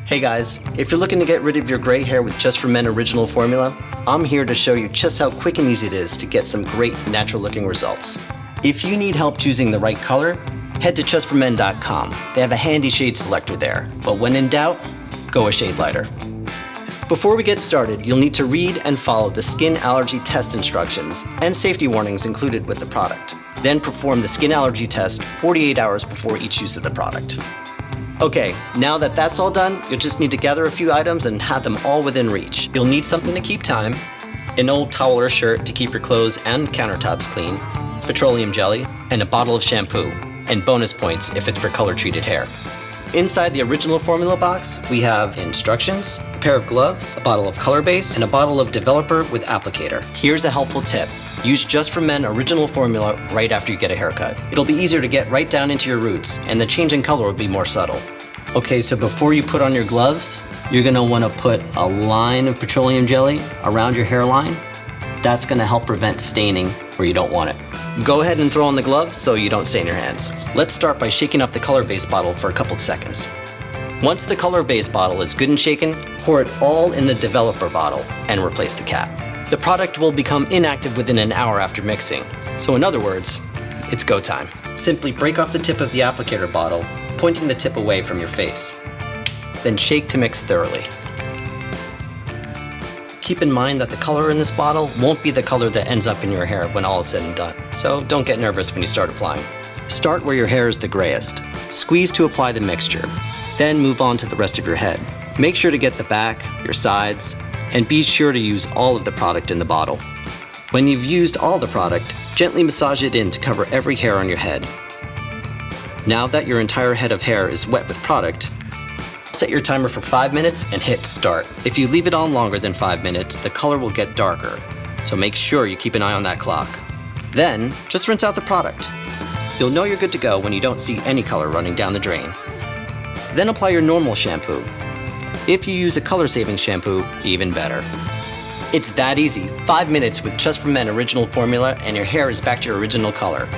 Hey guys, if you're looking to get rid of your gray hair with Just For Men original formula, I'm here to show you just how quick and easy it is to get some great natural looking results. If you need help choosing the right color, head to justformen.com. They have a handy shade selector there, but when in doubt, go a shade lighter. Before we get started, you'll need to read and follow the skin allergy test instructions and safety warnings included with the product. Then perform the skin allergy test 48 hours before each use of the product. Okay, now that that's all done, you'll just need to gather a few items and have them all within reach. You'll need something to keep time, an old towel or shirt to keep your clothes and countertops clean, petroleum jelly, and a bottle of shampoo, and bonus points if it's for color-treated hair. Inside the original formula box, we have instructions, a pair of gloves, a bottle of color base, and a bottle of developer with applicator. Here's a helpful tip. Use Just For Men original formula right after you get a haircut. It'll be easier to get right down into your roots, and the change in color will be more subtle. Okay, so before you put on your gloves, you're gonna wanna put a line of petroleum jelly around your hairline. That's gonna help prevent staining where you don't want it. Go ahead and throw on the gloves so you don't stain your hands. Let's start by shaking up the color base bottle for a couple of seconds. Once the color base bottle is good and shaken, pour it all in the developer bottle and replace the cap. The product will become inactive within an hour after mixing. So in other words, it's go time. Simply break off the tip of the applicator bottle, pointing the tip away from your face. Then shake to mix thoroughly. Keep in mind that the color in this bottle won't be the color that ends up in your hair when all is said and done. So don't get nervous when you start applying. Start where your hair is the grayest. Squeeze to apply the mixture. Then move on to the rest of your head. Make sure to get the back, your sides, and be sure to use all of the product in the bottle. When you've used all the product, gently massage it in to cover every hair on your head. Now that your entire head of hair is wet with product, set your timer for 5 minutes and hit start. If you leave it on longer than 5 minutes, the color will get darker, so make sure you keep an eye on that clock. Then, just rinse out the product. You'll know you're good to go when you don't see any color running down the drain. Then apply your normal shampoo. If you use a color-saving shampoo, even better. It's that easy. 5 minutes with Just For Men original formula and your hair is back to your original color.